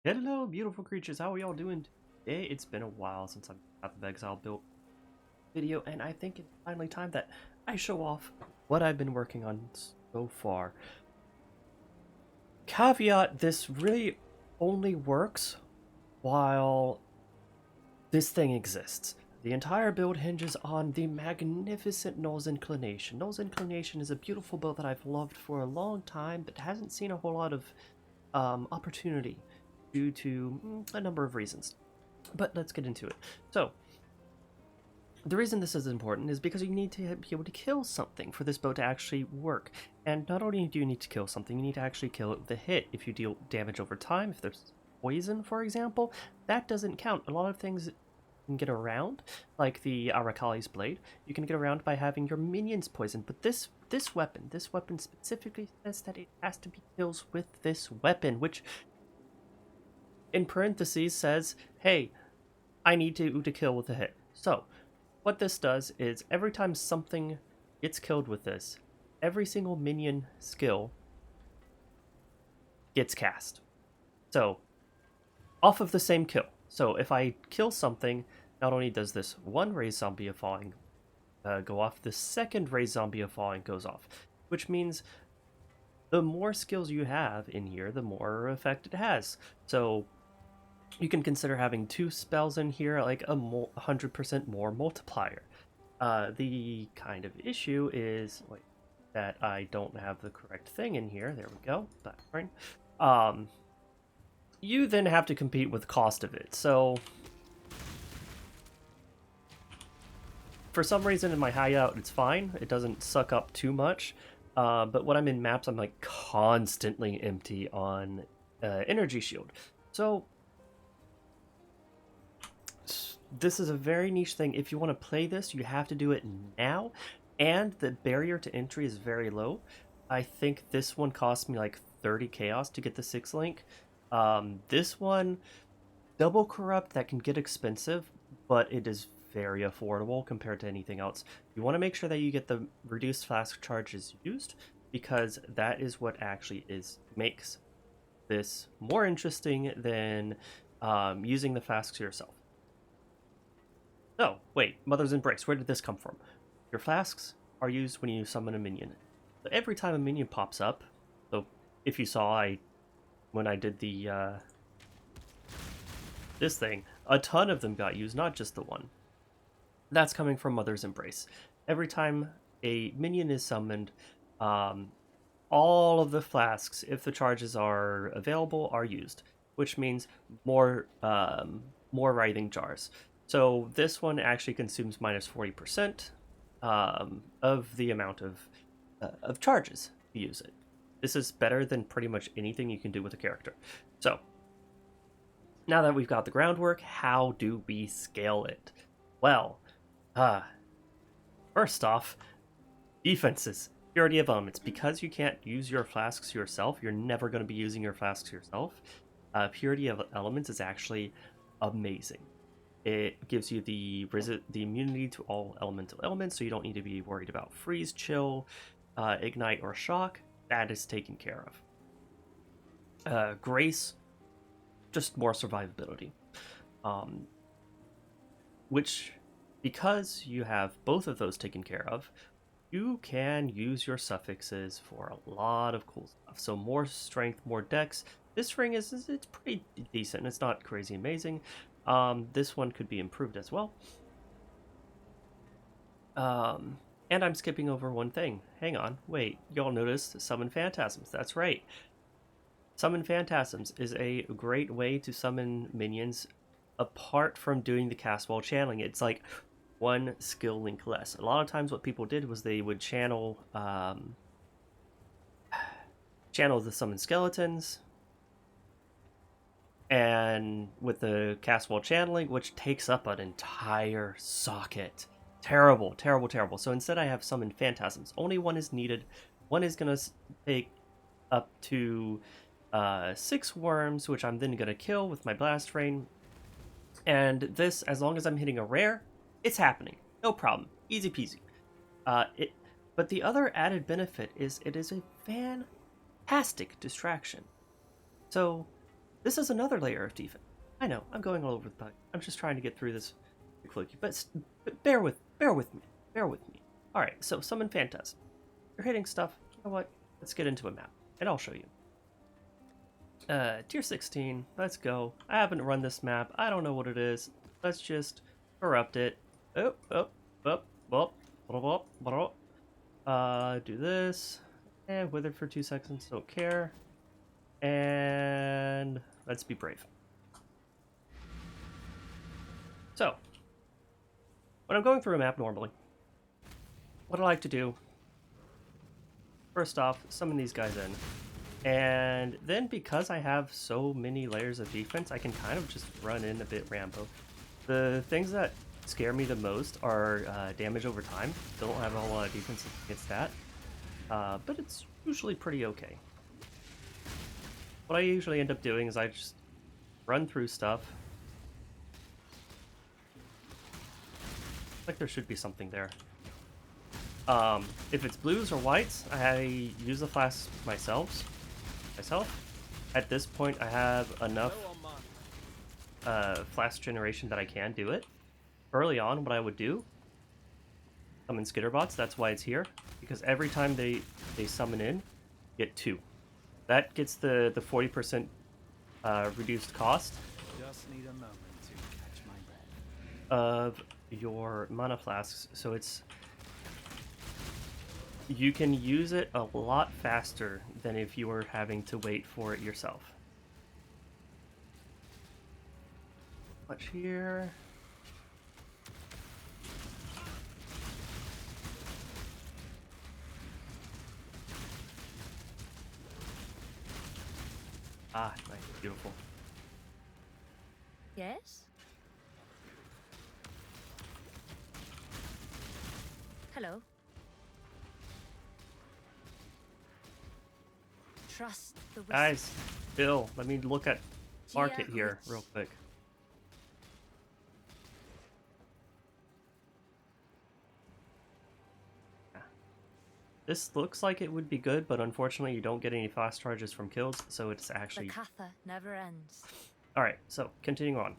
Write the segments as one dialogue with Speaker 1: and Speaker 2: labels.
Speaker 1: Hello, beautiful creatures. How are y'all doing today? It's been a while since I've got the Exile built video, and I think it's finally time that I show off what I've been working on so far. Caveat, this really only works while this thing exists. The entire build hinges on the magnificent Null's Inclination. Null's Inclination is a beautiful build that I've loved for a long time, but hasn't seen a whole lot of opportunity due to a number of reasons. But let's get into it. So, the reason this is important is because you need to be able to kill something for this bow to actually work. And not only do you need to kill something, you need to actually kill it with a hit. If you deal damage over time, if there's poison, for example, that doesn't count. A lot of things you can get around, like the Arakali's Blade, you can get around by having your minions poisoned. But this weapon specifically says that it has to be kills with this weapon, which in parentheses says, hey, I need to kill with a hit. So, what this does is every time something gets killed with this, every single minion skill gets cast. So, off of the same kill. So, if I kill something, not only does this one raised zombie of falling go off, the second raised zombie of falling goes off, which means the more skills you have in here, the more effect it has. So, you can consider having two spells in here, like a 100% more multiplier. The kind of issue is that I don't have the correct thing in here. There we go. That's right. You then have to compete with the cost of it. So, for some reason in my hideout, it's fine. It doesn't suck up too much. But when I'm in maps, I'm like constantly empty on energy shield. So, this is a very niche thing. If you want to play this, you have to do it now, and the barrier to entry is very low. I think this one cost me like 30 chaos to get the 6 link. This one, double corrupt, that can get expensive, but it is very affordable compared to anything else. You want to make sure that you get the reduced flask charges used, because that is what actually makes this more interesting than using the flasks yourself. Oh, wait, Mother's Embrace, where did this come from? Your flasks are used when you summon a minion. So every time a minion pops up, so if you saw, when I did the this thing, a ton of them got used, not just the one. That's coming from Mother's Embrace. Every time a minion is summoned, all of the flasks, if the charges are available, are used, which means more writhing jars. So this one actually consumes minus 40% of the amount of charges to use it. This is better than pretty much anything you can do with a character. So, now that we've got the groundwork, how do we scale it? Well, first off, defenses. Purity of elements. Because you can't use your flasks yourself, you're never going to be using your flasks yourself. Purity of elements is actually amazing. It gives you the immunity to all elemental elements, so you don't need to be worried about freeze, chill, ignite, or shock. That is taken care of. Grace, just more survivability. Which, because you have both of those taken care of, you can use your suffixes for a lot of cool stuff. So more strength, more dex. This ring it's pretty decent. It's not crazy amazing. This one could be improved as well. And I'm skipping over one thing. Hang on, wait. Y'all noticed Summon Phantasms. That's right. Summon Phantasms is a great way to summon minions apart from doing the cast while channeling. It's like one skill link less. A lot of times what people did was they would channel the summon skeletons, and with the cast while channeling, which takes up an entire socket. Terrible, terrible, terrible. So instead I have summon phantasms. Only one is needed. One is going to take up to 6 worms, which I'm then going to kill with my blast rain. And this, as long as I'm hitting a rare, it's happening. No problem. Easy peasy. But the other added benefit is it is a fantastic distraction. So This is another layer of defense. I know, I'm going all over the place. I'm just trying to get through this quickly, but bear with me. Bear with me. Alright, so summon Phantasm. You're hitting stuff. You know what? Let's get into a map, and I'll show you. Tier 16, let's go. I haven't run this map. I don't know what it is. Let's just corrupt it. Do this. And wither for 2 seconds, don't care. And let's be brave. So, when I'm going through a map normally, what I like to do, first off, summon these guys in. And then because I have so many layers of defense, I can kind of just run in a bit Rambo. The things that scare me the most are damage over time. Don't have a whole lot of defense against that. But it's usually pretty okay. What I usually end up doing is I just run through stuff. Like there should be something there. If it's blues or whites, I use the flask myself. At this point, I have enough flask generation that I can do it. Early on, what I would do, summon skitterbots. That's why it's here, because every time they summon in, get 2. That gets the 40% reduced cost.
Speaker 2: Just need a moment to catch my breath.
Speaker 1: Of your mana flasks, so you can use it a lot faster than if you were having to wait for it yourself. Much here. Ah, nice, beautiful.
Speaker 3: Yes? Hello. Trust the whisper.
Speaker 1: Guys, Bill, let me look at market here real quick. This looks like it would be good, but unfortunately you don't get any fast charges from kills, so it's actually...
Speaker 3: The Katha never ends.
Speaker 1: Alright, so continuing on.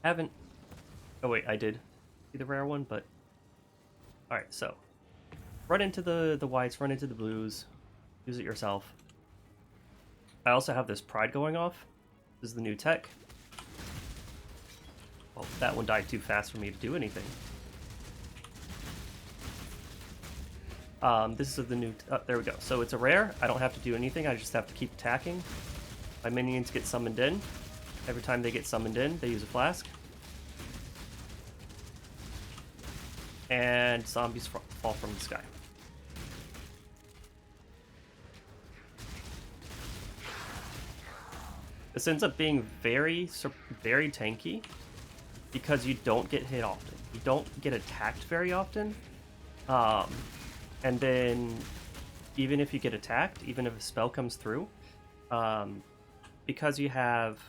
Speaker 1: Haven't... Oh wait, I did see the rare one, but... Alright, so run into the whites, run into the blues, use it yourself. I also have this pride going off. This is the new tech. Well, that one died too fast for me to do anything. This is the new... there we go. So it's a rare. I don't have to do anything. I just have to keep attacking. My minions get summoned in. Every time they get summoned in, they use a flask. And zombies fall from the sky. This ends up being very tanky because you don't get hit often. You don't get attacked very often. And then even if you get attacked, even if a spell comes through, because you have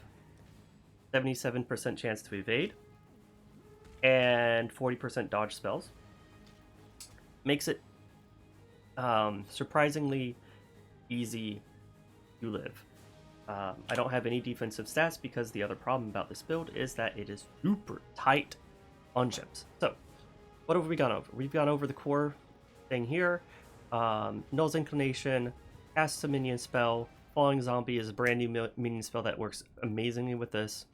Speaker 1: 77% chance to evade and 40% dodge spells, makes it surprisingly easy to live. I don't have any defensive stats because the other problem about this build is that it is super tight on gems. So, what have we gone over? We've gone over the core thing here. Null's Inclination, casts a minion spell. Falling Zombie is a brand new minion spell that works amazingly with this.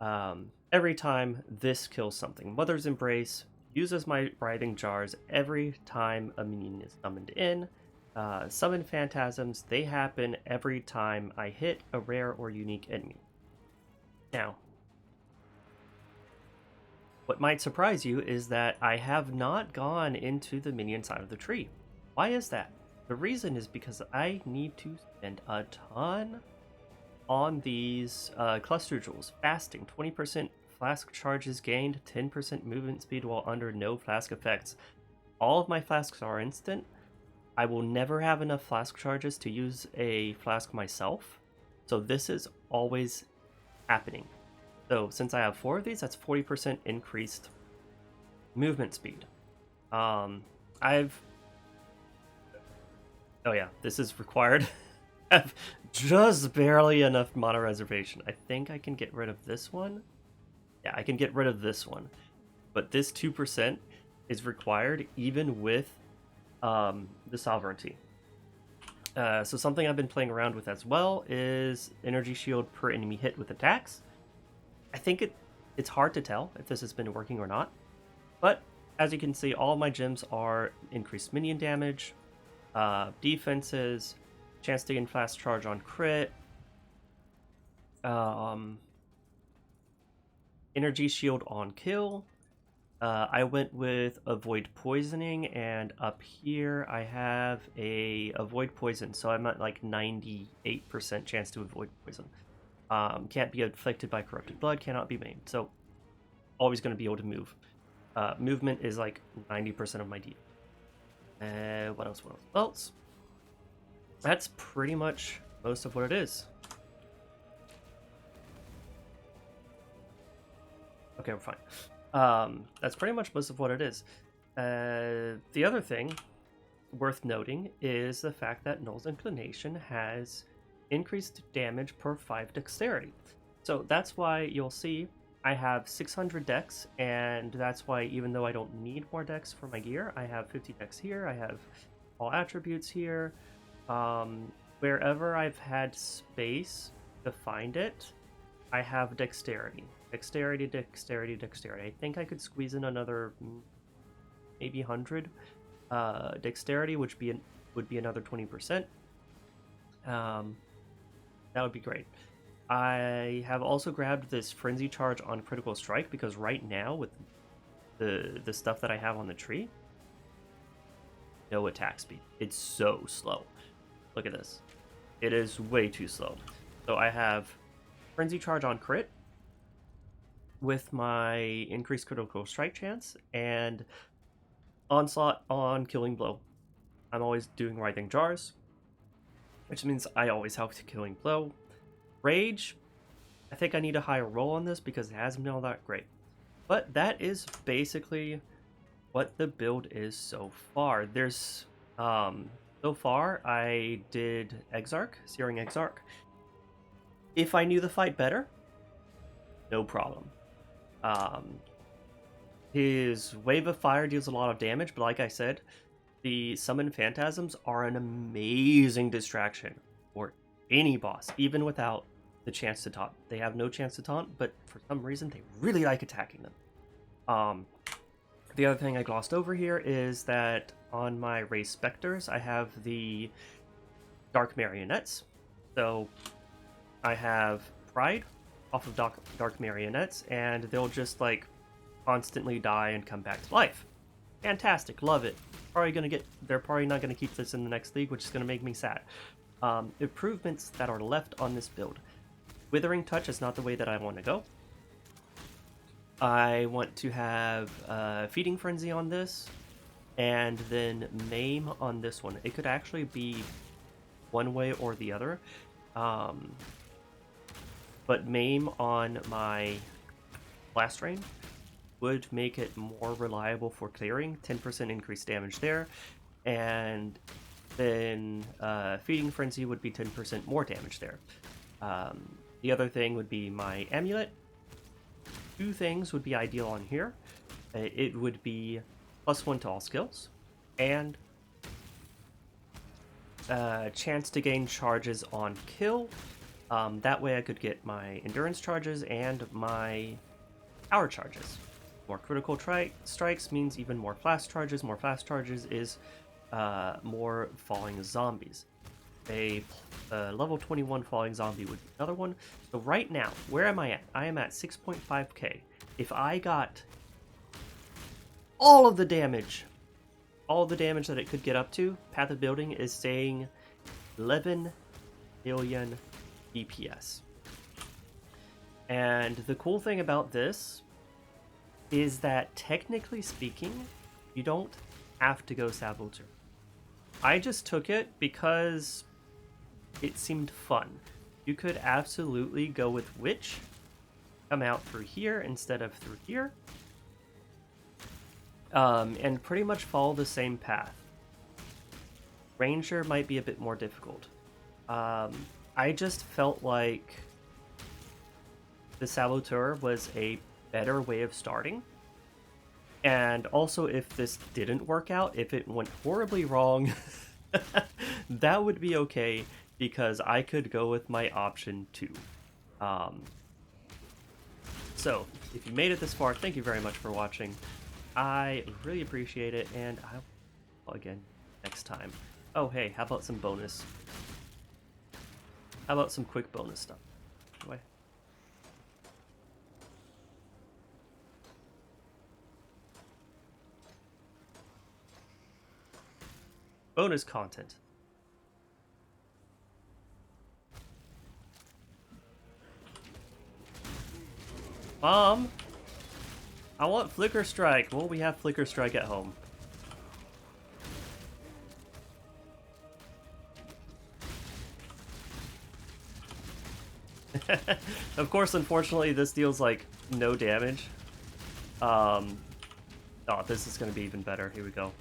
Speaker 1: Every time this kills something. Mother's Embrace uses my writhing jars every time a minion is summoned in. Summon Phantasms, they happen every time I hit a rare or unique enemy. Now, what might surprise you is that I have not gone into the minion side of the tree. Why is that? The reason is because I need to spend a ton on these cluster jewels. Fasting, 20% flask charges gained, 10% movement speed while under no flask effects. All of my flasks are instant. I will never have enough flask charges to use a flask myself, so this is always happening. So since I have 4 of these, that's 40% increased movement speed. Oh yeah, this is required. Have just barely enough mana reservation. I think I can get rid of this one. Yeah, I can get rid of this one. But this 2% is required even with the sovereignty. So something I've been playing around with as well is energy shield per enemy hit with attacks. I think it's hard to tell if this has been working or not. But as you can see, all my gems are increased minion damage, defenses, chance to gain fast charge on crit, energy shield on kill. I went with avoid poisoning, and up here I have a avoid poison, so I'm at like 98% chance to avoid poison. Can't be afflicted by corrupted blood, cannot be maimed, so always going to be able to move. Movement is like 90% of my D. What else? What else? That's pretty much most of what it is. Okay, we're fine. That's pretty much most of what it is. The other thing worth noting is the fact that Null's Inclination has increased damage per 5 dexterity. So that's why you'll see I have 600 dex, and that's why even though I don't need more dex for my gear, I have 50 dex here, I have all attributes here. Wherever I've had space to find it, I have dexterity. Dexterity, dexterity, dexterity. I think I could squeeze in another maybe 100 dexterity, which would be another 20%. That would be great. I have also grabbed this frenzy charge on critical strike because right now with the stuff that I have on the tree, no attack speed. It's so slow. Look at this. It is way too slow. So I have frenzy charge on crit with my increased critical strike chance and onslaught on killing blow. I'm always doing writhing jars, which means I always have to killing blow. Rage, I think I need a higher roll on this because it hasn't been all that great. But that is basically what the build is so far. There's so far I did Exarch, Searing Exarch. If I knew the fight better, no problem. His Wave of Fire deals a lot of damage, but like I said, the Summon Phantasms are an amazing distraction for any boss, even without the chance to taunt. They have no chance to taunt, but for some reason they really like attacking them. The other thing I glossed over here is that on my Race Spectres, I have the Dark Marionettes. So I have Pride off of Dark Marionettes, and they'll just like constantly die and come back to life. Fantastic, love it. They're probably not gonna keep this in the next league, which is gonna make me sad. Improvements that are left on this build. Withering Touch is not the way that I want to go. I want to have Feeding Frenzy on this, and then Maim on this one. It could actually be one way or the other. But Maim on my Blast Rain would make it more reliable for clearing, 10% increased damage there, and then Feeding Frenzy would be 10% more damage there. The other thing would be my Amulet. Two things would be ideal on here. It would be +1 to all skills, and chance to gain charges on kill. That way I could get my endurance charges and my power charges. More critical strikes means even more flask charges. More flask charges is more falling zombies. A level 21 falling zombie would be another one. So right now, where am I at? I am at 6.5k. If I got all of the damage that it could get up to, Path of Building is saying 11 million DPS. And the cool thing about this is that technically speaking, you don't have to go Saboteur. I just took it because it seemed fun. You could absolutely go with Witch, come out through here instead of through here, and pretty much follow the same path. Ranger might be a bit more difficult. I I just felt like the Saboteur was a better way of starting. And also, if this didn't work out, if it went horribly wrong, that would be okay, because I could go with my option 2. So, if you made it this far, thank you very much for watching. I really appreciate it, and I'll again next time. Oh, hey, how about some bonus? How about some quick bonus stuff? Anyway. Bonus content. Mom, I want Flicker Strike. Well, we have Flicker Strike at home. Of course, unfortunately, this deals like no damage. Oh, this is gonna be even better. Here we go.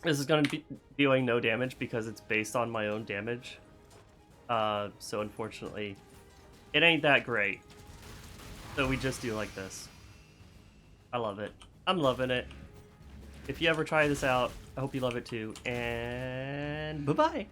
Speaker 1: This is going to be dealing no damage because it's based on my own damage. So unfortunately, it ain't that great. So we just do like this. I love it. I'm loving it. If you ever try this out, I hope you love it too. And bye-bye!